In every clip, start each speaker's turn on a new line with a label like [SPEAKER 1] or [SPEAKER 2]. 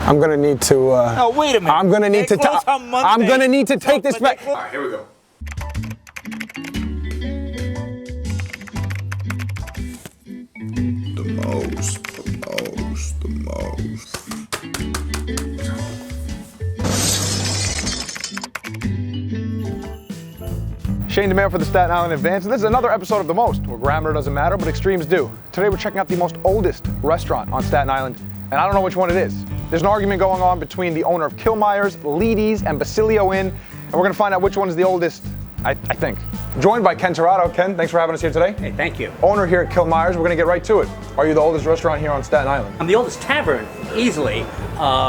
[SPEAKER 1] I'm gonna need to.
[SPEAKER 2] Oh, wait a minute.
[SPEAKER 1] I'm gonna need to. I'm gonna need to take this back.
[SPEAKER 3] All right, here we go. The most.
[SPEAKER 1] Shane DeMayo for the Staten Island Advance, and this is another episode of The Most, where grammar doesn't matter, but extremes do. Today we're checking out the most oldest restaurant on Staten Island, and I don't know which one it is. There's an argument going on between the owner of Killmeyer's, Liedy's, and Basilio Inn, and we're gonna find out which one is the oldest, I think. Joined by Ken Torado. Ken, thanks for having us here today.
[SPEAKER 4] Hey, thank you.
[SPEAKER 1] Owner here at Killmeyer's, we're gonna get right to it. Are you the oldest restaurant here on Staten Island?
[SPEAKER 4] I'm the oldest tavern, easily.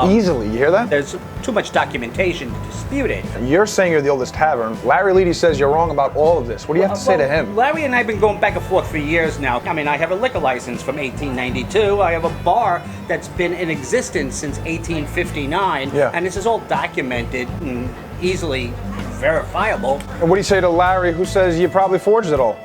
[SPEAKER 1] Easily, you hear that?
[SPEAKER 4] There's too much documentation to dispute it.
[SPEAKER 1] You're saying you're the oldest tavern. Larry Liedy says you're wrong about all of this. What do you have to say to him?
[SPEAKER 4] Larry and I have been going back and forth for years now. I mean, I have a liquor license from 1892. I have a bar that's been in existence since 1859.
[SPEAKER 1] Yeah.
[SPEAKER 4] And this is all documented and easily verifiable.
[SPEAKER 1] And what do you say to Larry, who says you probably forged it all?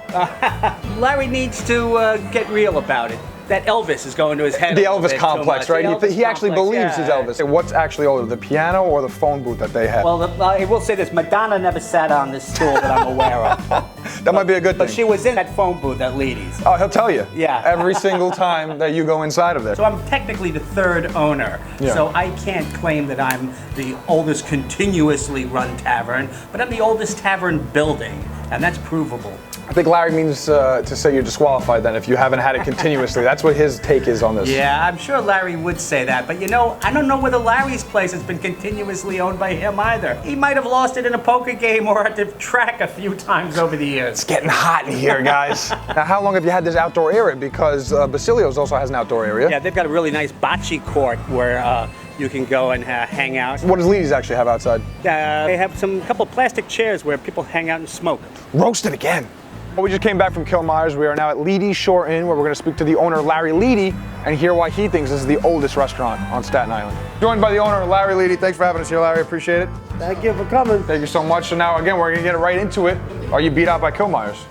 [SPEAKER 4] Larry needs to get real about it. That Elvis is going to his head.
[SPEAKER 1] The Elvis complex, right? He actually believes he's
[SPEAKER 4] yeah.
[SPEAKER 1] Elvis. What's actually older, the piano or the phone booth that they had?
[SPEAKER 4] Well, I will say this, Madonna never sat on this stool that I'm aware of.
[SPEAKER 1] That might be a good thing.
[SPEAKER 4] But she was in that phone booth at Liedy's.
[SPEAKER 1] Oh, he'll tell you.
[SPEAKER 4] Yeah.
[SPEAKER 1] Every single time that you go inside of there.
[SPEAKER 4] So I'm technically the third owner.
[SPEAKER 1] Yeah.
[SPEAKER 4] So I can't claim that I'm the oldest continuously run tavern, but I'm the oldest tavern building, and that's provable.
[SPEAKER 1] I think Larry means to say you're disqualified then if you haven't had it continuously. That's what his take is on this.
[SPEAKER 4] Yeah, I'm sure Larry would say that, but you know, I don't know whether Larry's place has been continuously owned by him either. He might have lost it in a poker game or at the track a few times over the years.
[SPEAKER 1] It's getting hot in here, guys. Now, how long have you had this outdoor area? Because Basilio's also has an outdoor area.
[SPEAKER 4] Yeah, they've got a really nice bocce court where you can go and hang out.
[SPEAKER 1] What does Liedy's actually have outside?
[SPEAKER 4] They have some couple plastic chairs where people hang out and smoke.
[SPEAKER 1] Roasted again. Well, we just came back from Killmeyer's. We are now at Liedy Shore Inn, where we're going to speak to the owner, Larry Liedy, and hear why he thinks this is the oldest restaurant on Staten Island. Joined by the owner, Larry Liedy. Thanks for having us here, Larry. Appreciate it.
[SPEAKER 5] Thank you for coming.
[SPEAKER 1] Thank you so much. So now, again, we're going to get right into it. Are you beat out by Killmeyer's?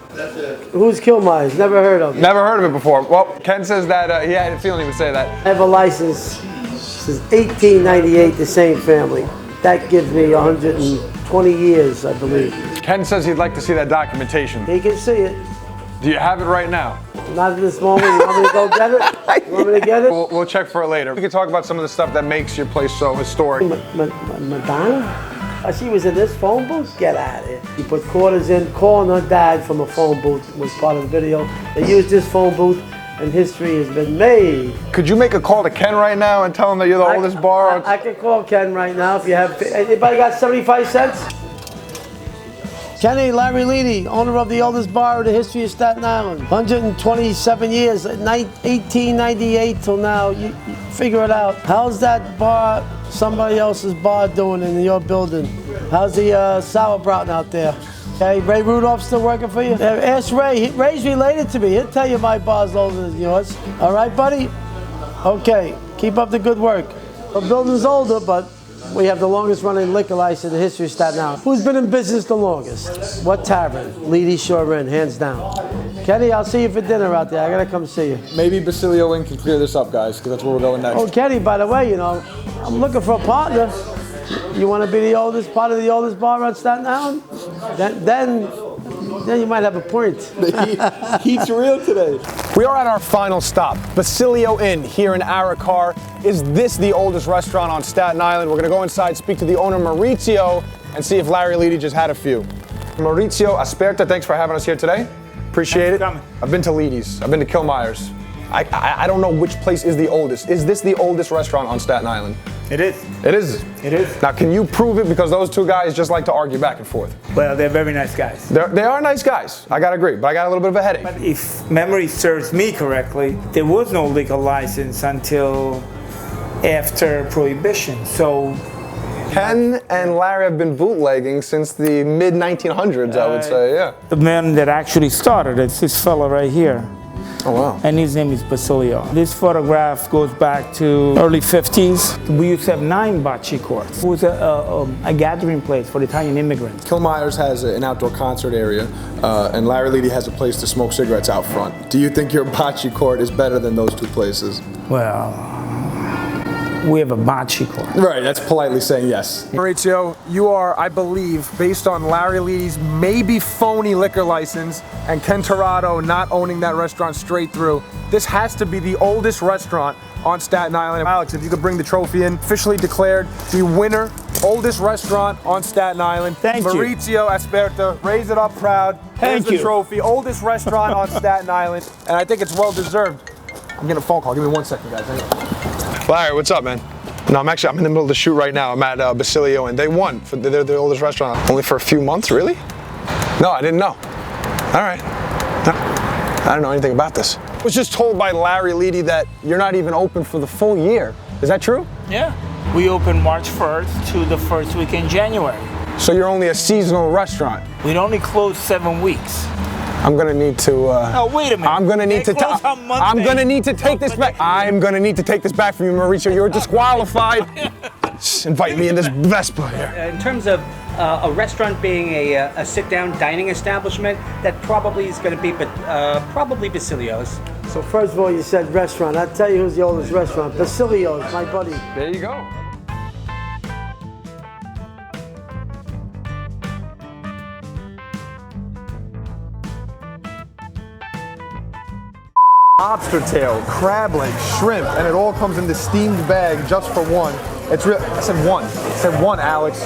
[SPEAKER 5] Who's Killmeyer's? Never heard of it.
[SPEAKER 1] Never heard of it before. Well, Ken says that he had a feeling he would say that.
[SPEAKER 5] I have a license since 1898, the same family. That gives me 120 years, I believe.
[SPEAKER 1] Ken says he'd like to see that documentation.
[SPEAKER 5] He can see it.
[SPEAKER 1] Do you have it right now?
[SPEAKER 5] Not at this moment. You want me to go get it? You want me to get it?
[SPEAKER 1] We'll check for it later. We can talk about some of the stuff that makes your place so historic.
[SPEAKER 5] Madonna? She was in this phone booth? Get out of here. She put quarters in, calling her dad from a phone booth was part of the video. They used this phone booth, and history has been made.
[SPEAKER 1] Could you make a call to Ken right now and tell him that you're the oldest bar?
[SPEAKER 5] I can call Ken right now if you have. Anybody got 75 cents? Kenny, Larry Liedy, owner of the oldest bar in the history of Staten Island. 127 years, 1898 till now. You figure it out. How's that bar, somebody else's bar, doing in your building? How's the sauerbraten out there? Okay, Ray Rudolph's still working for you? Ask Ray. Ray's related to me. He'll tell you my bar's older than yours. All right, buddy? Okay, keep up the good work. The building's older, but we have the longest running liquor license in the history of Staten Island. Who's been in business the longest? What tavern? Liedy Shore Inn, hands down. Kenny, I'll see you for dinner out there. I gotta come see you.
[SPEAKER 1] Maybe Basilio Inn can clear this up, guys, because that's where we're going next.
[SPEAKER 5] Oh, Kenny, by the way, you know, I'm looking for a partner. You want to be the oldest, part of the oldest bar on Staten Island? Then you might have a point.
[SPEAKER 1] The heat's real today. We are at our final stop, Basilio Inn here in Aracar. Is this the oldest restaurant on Staten Island? We're gonna go inside, speak to the owner, Maurizio, and see if Larry Liedy just had a few. Maurizio Asperta, thanks for having us here today. Appreciate it. I've been to Liedy's, I've been to Killmeyer's. I don't know which place is the oldest. Is this the oldest restaurant on Staten Island?
[SPEAKER 2] It is.
[SPEAKER 1] It is?
[SPEAKER 2] It is.
[SPEAKER 1] Now, can you prove it? Because those two guys just like to argue back and forth.
[SPEAKER 2] Well, they're very nice guys.
[SPEAKER 1] They are nice guys, I gotta agree, but I got a little bit of a headache.
[SPEAKER 2] But if memory serves me correctly, there was no liquor license until after Prohibition, so...
[SPEAKER 1] Ken and Larry have been bootlegging since the mid-1900s, I would say, yeah.
[SPEAKER 2] The man that actually started it's this fella right here.
[SPEAKER 1] Oh, wow.
[SPEAKER 2] And his name is Basilio. This photograph goes back to early 50s. We used to have 9 bocce courts. It was a gathering place for Italian immigrants.
[SPEAKER 1] Killmeyer's has an outdoor concert area, and Larry Liedy has a place to smoke cigarettes out front. Do you think your bocce court is better than those two places?
[SPEAKER 2] Well, We have a bocce court.
[SPEAKER 1] Right, that's politely saying yes. Maurizio, you are, I believe, based on Larry Liedy's maybe phony liquor license and Ken Torado not owning that restaurant straight through, this has to be the oldest restaurant on Staten Island. Alex, if you could bring the trophy in, officially declared the winner, oldest restaurant on Staten Island.
[SPEAKER 2] Thank you.
[SPEAKER 1] Maurizio Asperta, raise it up proud.
[SPEAKER 2] Thank
[SPEAKER 1] Here's
[SPEAKER 2] you.
[SPEAKER 1] the trophy, oldest restaurant on Staten Island, and I think it's well deserved. I'm getting a phone call, give me 1 second, guys. Larry, what's up, man? No, I'm in the middle of the shoot right now. I'm at Basilio Inn. They won. They're the oldest restaurant. Only for a few months, really? No, I didn't know. All right. I don't know anything about this. I was just told by Larry Liedy that you're not even open for the full year. Is that true?
[SPEAKER 2] Yeah. We open March 1st to the first week in January.
[SPEAKER 1] So you're only a seasonal restaurant?
[SPEAKER 2] We'd only close 7 weeks.
[SPEAKER 1] I'm gonna need to.
[SPEAKER 2] Oh, wait a minute.
[SPEAKER 1] I'm gonna need
[SPEAKER 2] They
[SPEAKER 1] to.
[SPEAKER 2] close on Monday.
[SPEAKER 1] I'm gonna need to take this back. I'm gonna need to take this back from you, Maurizio. You're disqualified. Invite me in this Vespa here.
[SPEAKER 4] In terms of a restaurant being a sit-down dining establishment, that probably is going to be probably Basilio's.
[SPEAKER 5] So first of all, you said restaurant. I'll tell you who's the oldest restaurant. Basilio's, my buddy.
[SPEAKER 1] There you go. Lobster tail, crab leg, shrimp, and it all comes in the steamed bag just for one. It's real. I said one. I said one, Alex.